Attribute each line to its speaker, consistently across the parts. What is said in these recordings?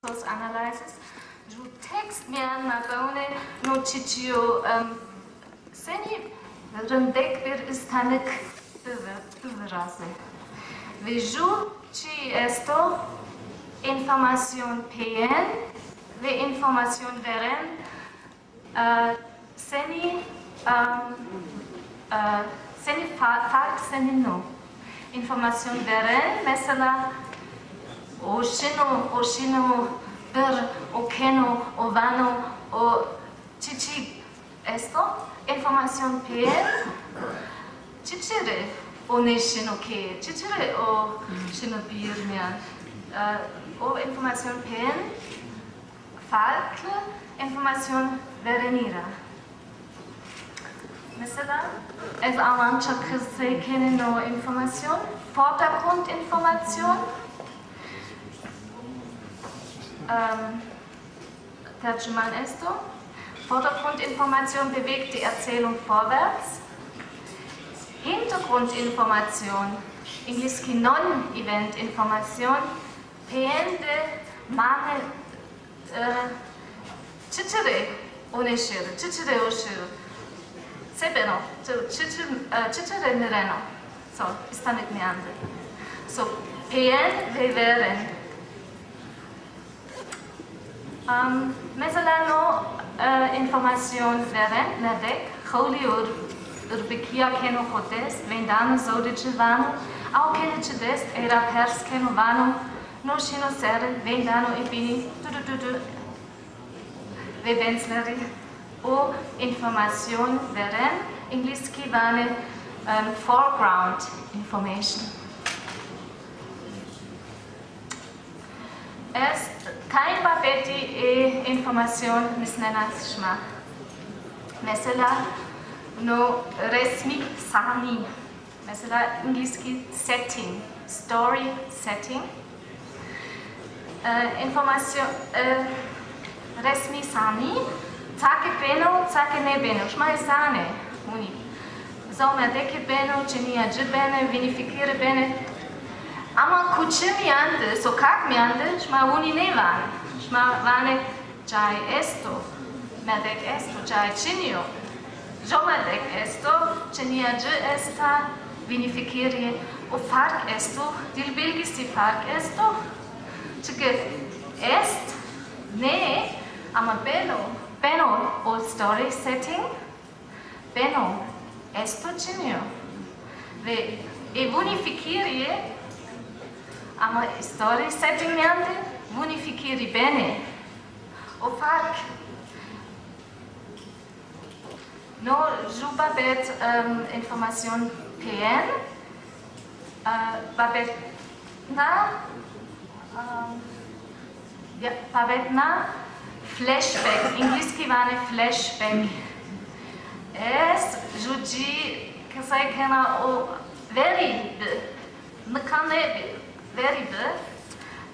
Speaker 1: those analyses. Do text mian mabone no chichio seni rendek bir istanek beverase. Veju chi esto información PN ve información veren seni seni fark seni no. Información veren mesela oshino bir okeno ovano o chichi esto información PN chichire o neshino ke chichire o shino birmian o información PN farklı información verenira. Mesela es Almanca que se tiene no información, Vordergrundinformation, terjüman esto, Vordergrundinformation bewegt die Erzählung vorwärts, Hintergrundinformation, Engliski Non-Event-Information, PND, Mane, Chichire, Oneshire, Chichire Oshire, Sebeno, Chichire Nireno, so, istanik meande. So, PN, veren. Mesela no información veren, nadek, holi urbikia keno hotes, vendano zodice vano, au kenice dest, era pers keno vano, no shino seren, vendano ibini, vevensleri, o información veren, Engliski vane foreground information. Es kein babeti información misnenas shma. Mesela no resmi sami. Mesela Engliski setting, story setting. Información resmi sami. Take beno, take ne beno. Shma esane. Uni. Zoma deke beno, chenia je bene, vinificire bene. Ama kuche miande, so kak miande, shma uni ne vane. Shma vane jai esto. Medek esto, jai chinio. Jomadek esto, chenia je esta, vinificire. O fark esto, dil bilgisti fark esto. Chike est, ne, ama beno, old story setting. Beno, esto chinio. Ve, vunificire, ama story setting miande, vunificiri bene. O fark. No jubabet información PN. Babet na flashback. Engliski vane flashback. Es juji kasai kana o very veribe,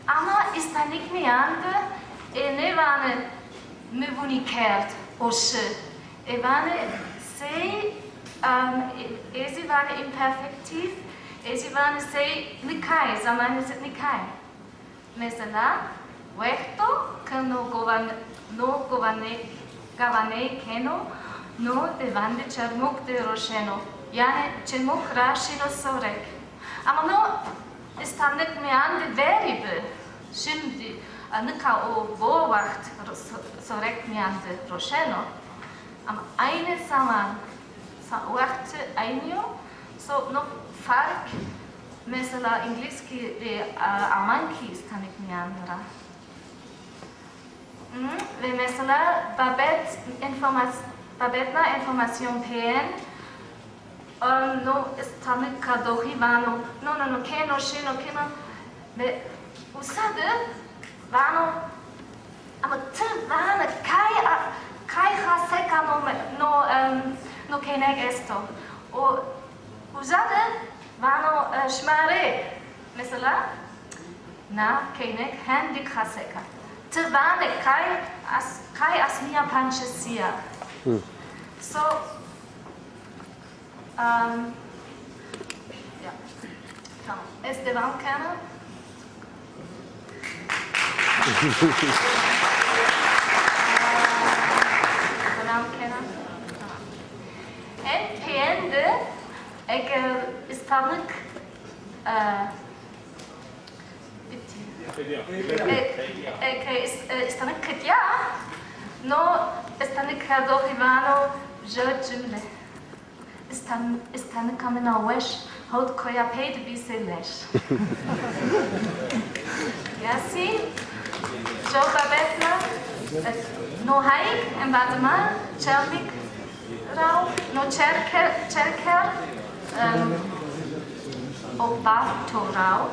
Speaker 1: ama istanik miande ne vane me vunikert oshe. E vane sei esi vane imperfektiv, esi vane sei nikai, zamane set nikai. Mesela vecto que no gavane keno no devande charmuk de rosheno. Jane čemuk rašino sorek. Ama no istanik miande veribe, shimdi nika o bovacht sorek miande rosheno. Am eine saman warte einio, so no fark mesela Engliski de amanki istanik miandra. Ve mesela babetna información PN no istanik kadohi vano, no, keno, shino, keno, ve usade vano, ama te vane kai haseka no kenek esto. O usade vano shmare, mesela na kenek handik haseka. Te vane kai asmia panchesia. So, ja, come. Esteban Kerner. En peende, istanık istanık kıtya, no istanık kadorivano judgmle. Istanık kamena wesh, hot koya paid biselesh. Yasi, Joba Betna, no haik en Batman, Chelmik Rau, no Cherker, Obato Rau,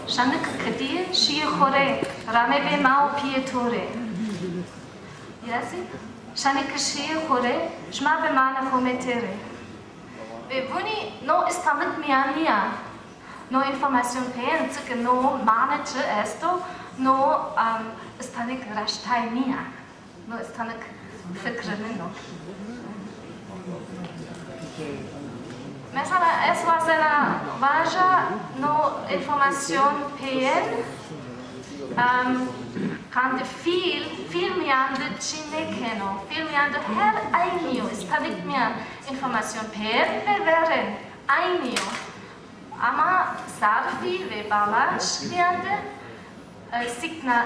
Speaker 1: Shanik Kadir, Shia Hore, Ramebe Mao Pietore. Yasi, Shanik Shia Hore, Shmabe Mana Hometere. Vuni no istanık miania, no información pensa que no manage esto, no istanık rashtainia, no istanık fikrenino. Mesela es was una vaja no información pen, kan viel mian de chinekeno, viel mian de her ainio, istanık mian información pen beveren ainio. Ama sarfi ve balans kliente signa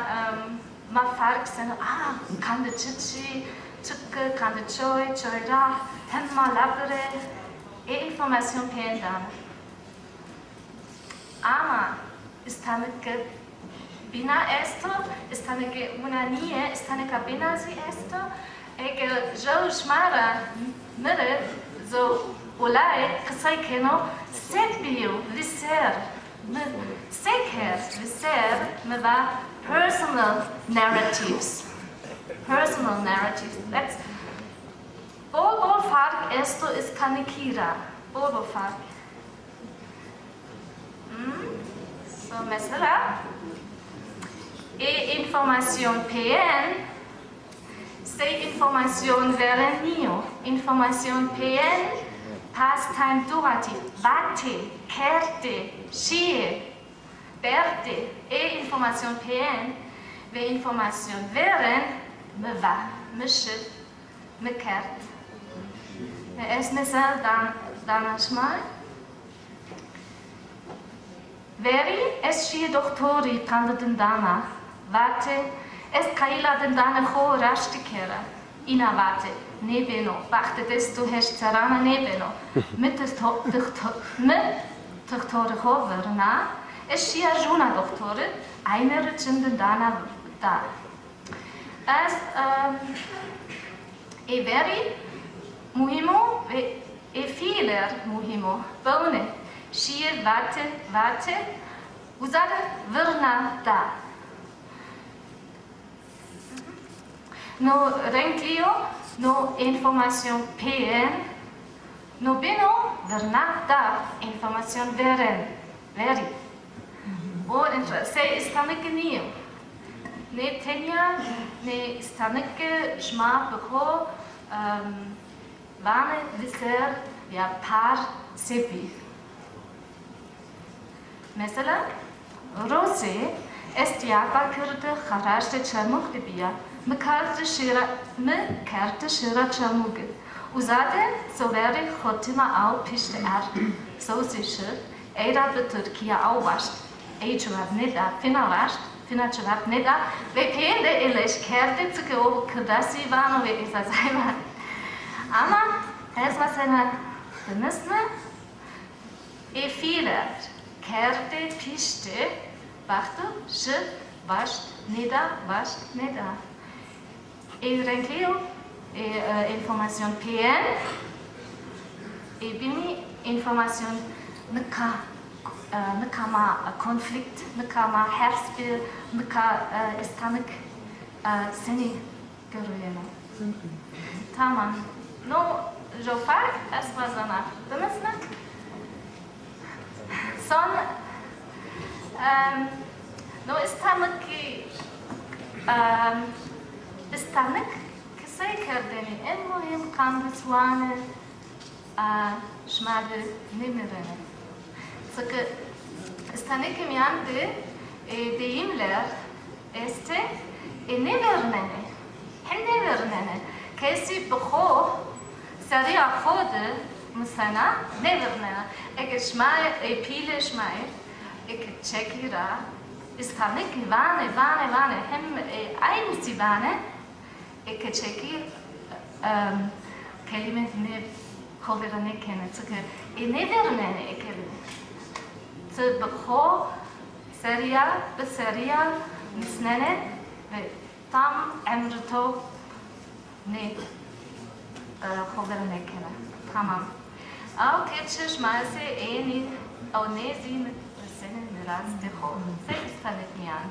Speaker 1: ma fark sen kan de chichi çıkkı kan de choy ra hem malabere información pendan. Ama istanık bina esto, istanık una nie, istanık bina si esto, que jo shmara mere zo olay kısay keno set biliyor, liser, liser me va personal narratives. That's bol fark esto is kanikira, bol fark. So mesela información PN, se información verenio, información PN, pastime durativ, bate, kerte, shie, berte, información PN, ve información veren, me va, me shit, me kert. Es mesela danışma. Veri es shie doktori pandadın dana, vate, es kaila den dana ho rashtikera, ina vate. Nebeno, wachte des du hast Zarana Nebeno. Mit Doktore Hover, na? Es schia Juna Doktore, eine Rutschende Dana da. Es, veri, muhimo, filer muhimo, bone, schia vate, usada verna da. No renklio, no información PN, no beno vernata información veri. O se istanık niyo. Ne tenya, ne istanık şma beko, vane liser ya par sepi. Mesela, Rose est yaba kırdı kharaşte çarmuk dibiya. Me kerte shira çalmugı. Uzade soveri hotima au pişti so sişir. Eira be Türkiye au vaşt. Cevap neda, fina vaşt, fina cevap neda. Ve peyinde eleş kerte tıkı o kırdasi vano ve isa zayvan. Ama esma sena denisne filer kerte pişti. Baktı, şir, vaşt, neda, vaşt, neda. Renklio, información PN, bini información nekama konflikt, nekama herspil, neka istanık seni görüyorum. Tamam. No, jo fark, esma zana. Demek mi? Son, no istanık istanık kısay kerdeni en muhim kandiswane şmadı nimirene. Sıkı istanık imyandı deyimler este e nevernene. Hem nevernene. Kesi bcho sari akhode musana nevernene. Ek shmai e pile shmai. Ek chekira. Istanik vane hem ein si vane. Ek chekir kelime ne hoverane kene tsuke e nevernene ekele. Tsu bcho seria beseria misnene tam emrto ne hoverane kene. Tamam. Au ketchish maise eni au nezin senen rast de ho. Se istanet mian.